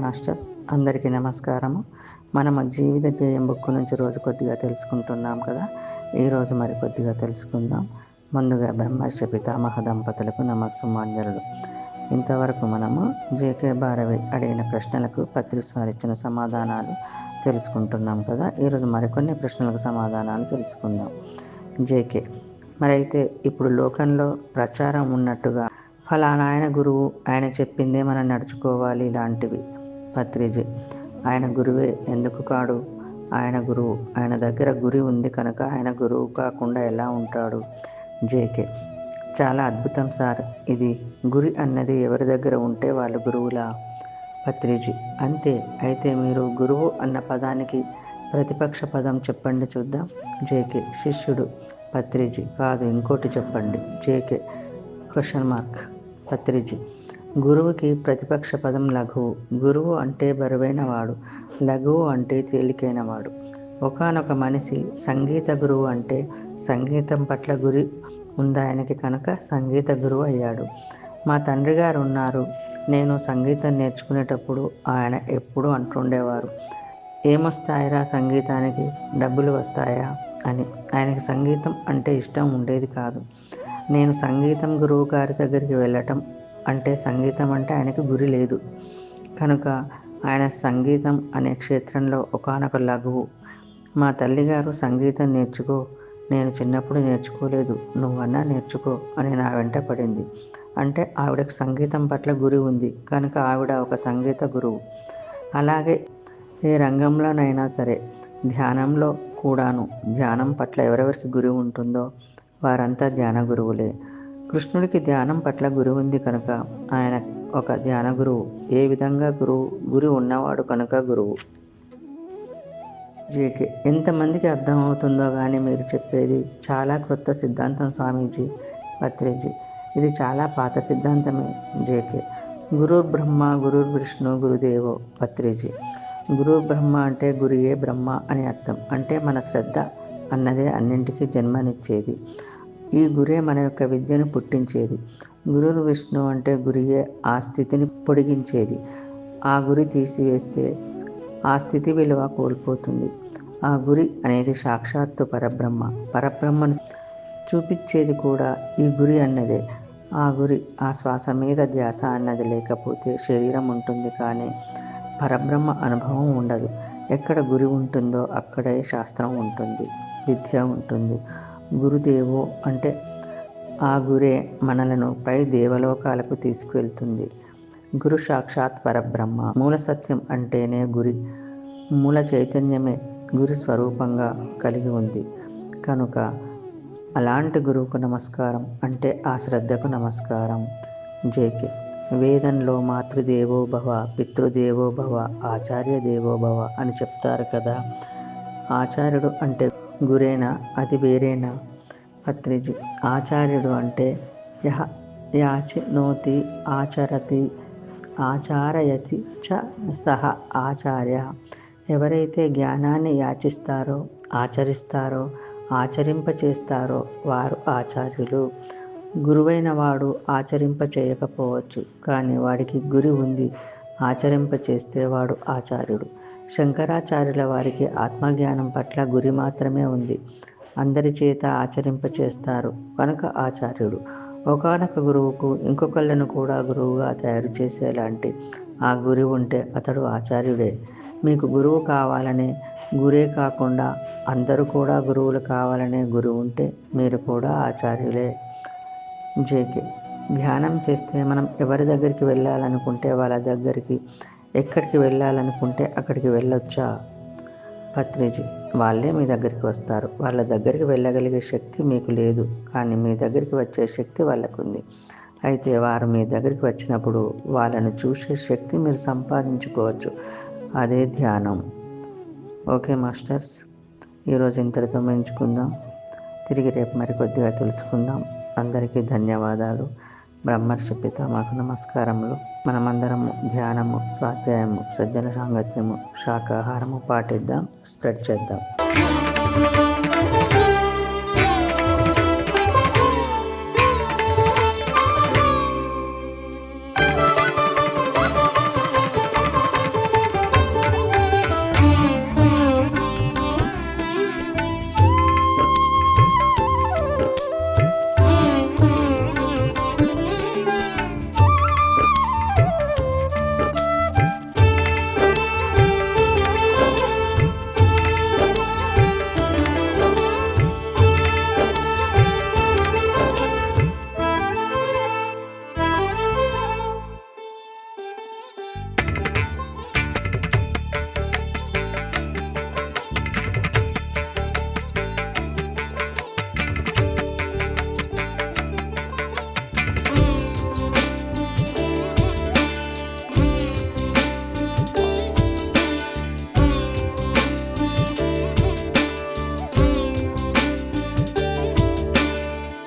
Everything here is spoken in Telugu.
మాస్టర్స్, అందరికీ నమస్కారము. మనము జీవిత ధ్యేయం బుక్ నుంచి రోజు కొద్దిగా తెలుసుకుంటున్నాం కదా. ఈరోజు మరి కొద్దిగా తెలుసుకుందాం. ముందుగా బ్రహ్మర్షి పితామహ దంపతులకు నమస్సుమాంజలులు. ఇంతవరకు మనము జేకే భారవి అడిగిన ప్రశ్నలకు పత్రిసారి ఇచ్చిన సమాధానాలు తెలుసుకుంటున్నాం కదా. ఈరోజు మరికొన్ని ప్రశ్నలకు సమాధానాలు తెలుసుకుందాం. జేకే మరి అయితే ఇప్పుడు లోకంలో ప్రచారం ఉన్నట్టుగా ఫలానా ఆయన గురువు, ఆయన చెప్పిందే మనం నడుచుకోవాలి ఇలాంటివి. పత్రిజీ, ఆయన గురువే ఎందుకు కాడు? ఆయన గురువు, ఆయన దగ్గర గురి ఉంది కనుక ఆయన గురువు కాకుండా ఎలా ఉంటాడు? జేకే, చాలా అద్భుతం సార్. ఇది గురి అన్నది ఎవరి దగ్గర ఉంటే వాళ్ళు గురువులా? పత్రిజీ, అంతే. అయితే మీరు గురువు అన్న పదానికి ప్రతిపక్ష పదం చెప్పండి చూద్దాం. జేకే, శిష్యుడు. పత్రిజీ, కాదు, ఇంకోటి చెప్పండి. JK question mark. పత్రిజీ, గురువుకి ప్రతిపక్ష పదం లఘువు. గురువు అంటే బరువైన వాడు, లఘువు అంటే తేలికైన వాడు. ఒకానొక మనిషి సంగీత గురువు అంటే సంగీతం పట్ల గురి ఉందాయనకి కనుక సంగీత గురువు అయ్యాడు. మా తండ్రి గారు ఉన్నారు. నేను సంగీతం నేర్చుకునేటప్పుడు ఆయన ఎప్పుడూ అంటుండేవారు, ఏమొస్తాయిరా సంగీతానికి, డబ్బులు వస్తాయా అని. ఆయనకి సంగీతం అంటే ఇష్టం ఉండేది కాదు. నేను సంగీతం గురువు గారి దగ్గరికి వెళ్ళటం అంటే సంగీతం అంటే ఆయనకి గురి లేదు కనుక ఆయన సంగీతం అనే క్షేత్రంలో ఒకానొక లఘువు. మా తల్లిగారు సంగీతం నేర్చుకో, నేను చిన్నప్పుడు నేర్చుకోలేదు, నువ్వన్నా నేర్చుకో అని నా వెంట పడింది. అంటే ఆవిడకి సంగీతం పట్ల గురి ఉంది కనుక ఆవిడ ఒక సంగీత గురువు. అలాగే ఏ రంగంలోనైనా సరే, ధ్యానంలో కూడాను ధ్యానం పట్ల ఎవరెవరికి గురి ఉంటుందో వారంతా ధ్యాన గురువులే. కృష్ణుడికి ధ్యానం పట్ల గురి ఉంది కనుక ఆయన ఒక ధ్యాన గురువు. ఏ విధంగా గురువు? గురి ఉన్నవాడు కనుక గురువు. జేకే, ఎంతమందికి అర్థమవుతుందో కానీ మీరు చెప్పేది చాలా క్రొత్త సిద్ధాంతం స్వామీజీ. పత్రిజీ, ఇది చాలా పాత సిద్ధాంతమే. జేకే, గురుర్ బ్రహ్మ గురుర్ విష్ణు గురుదేవో. పత్రిజీ, గురు బ్రహ్మ అంటే గురియే బ్రహ్మ అని అర్థం. అంటే మన శ్రద్ధ అన్నదే అన్నింటికీ జన్మనిచ్చేది. ఈ గురే మన యొక్క విద్యను పుట్టించేది. గురుర్ విష్ణు అంటే గురియే ఆ స్థితిని పొడిగించేది. ఆ గురి తీసివేస్తే ఆ స్థితి విలువ కోల్పోతుంది. ఆ గురి అనేది సాక్షాత్తు పరబ్రహ్మ. పరబ్రహ్మను చూపించేది కూడా ఈ గురి అన్నదే. ఆ గురి, ఆ శ్వాస మీద ధ్యాస అన్నది లేకపోతే శరీరం ఉంటుంది కానీ పరబ్రహ్మ అనుభవం ఉండదు. ఎక్కడ గురి ఉంటుందో అక్కడే శాస్త్రం ఉంటుంది, విద్య ఉంటుంది. గురుదేవో అంటే ఆ గురే మనలను పై దేవలోకాలకు తీసుకువెళ్తుంది. గురు సాక్షాత్ పరబ్రహ్మ. మూల సత్యం అంటేనే గురి. మూల చైతన్యమే గురి స్వరూపంగా కలిగి ఉంది కనుక అలాంటి గురువుకు నమస్కారం, అంటే ఆ శ్రద్ధకు నమస్కారం. జేకే, వేదంలో మాతృదేవో భవ, పితృదేవో భవ, ఆచార్య దేవో భవ అని చెప్తారు కదా. ఆచార్యుడు అంటే గురేనా, అది వేరేనా? పత్రిజీ, ఆచార్యుడు అంటే యహ యాచినోతి ఆచరతి ఆచారయతి చ సహ ఆచార్య. ఎవరైతే జ్ఞానాన్ని యాచిస్తారో, ఆచరిస్తారో, ఆచరింపచేస్తారో వారు ఆచార్యులు. గురువైన వాడు ఆచరింప చేయకపోవచ్చు, కానీ వాడికి గురి ఉంది, ఆచరింప చేస్తే వాడు ఆచార్యుడు. శంకరాచార్యుల వారికి ఆత్మజ్ఞానం పట్ల గురి మాత్రమే ఉంది, అందరి చేత ఆచరింప చేస్తారు కనుక ఆచార్యుడు. ఒకానొక గురువుకు ఇంకొకళ్ళను కూడా గురువుగా తయారు చేసేలాంటి ఆ గురి ఉంటే అతడు ఆచార్యుడే. మీకు గురువు కావాలనే గురే కాకుండా అందరూ కూడా గురువులు కావాలనే గురువు ఉంటే మీరు కూడా ఆచార్యులే. జేకే, ధ్యానం చేస్తే మనం ఎవరి దగ్గరికి వెళ్ళాలనుకుంటే వాళ్ళ దగ్గరికి, ఎక్కడికి వెళ్ళాలనుకుంటే అక్కడికి వెళ్ళొచ్చా? పత్రిజీ, వాళ్ళే మీ దగ్గరికి వస్తారు. వాళ్ళ దగ్గరికి వెళ్ళగలిగే శక్తి మీకు లేదు, కానీ మీ దగ్గరికి వచ్చే శక్తి వాళ్ళకుంది. అయితే వారు మీ దగ్గరికి వచ్చినప్పుడు వాళ్ళను చూసే శక్తి మీరు సంపాదించుకోవచ్చు. అదే ధ్యానం. ఓకే మాస్టర్స్, ఈరోజు ఇంతటితో ముగించుకుందాం. తిరిగి రేపు మరికొద్దిగా తెలుసుకుందాం. అందరికీ ధన్యవాదాలు. బ్రహ్మర్షి పితామహకు నమస్కారములు. మనమందరము ధ్యానము, స్వాధ్యాయము, సజ్జన సాంగత్యము, శాకాహారము పాటిద్దాం, స్ప్రెడ్ చేద్దాం.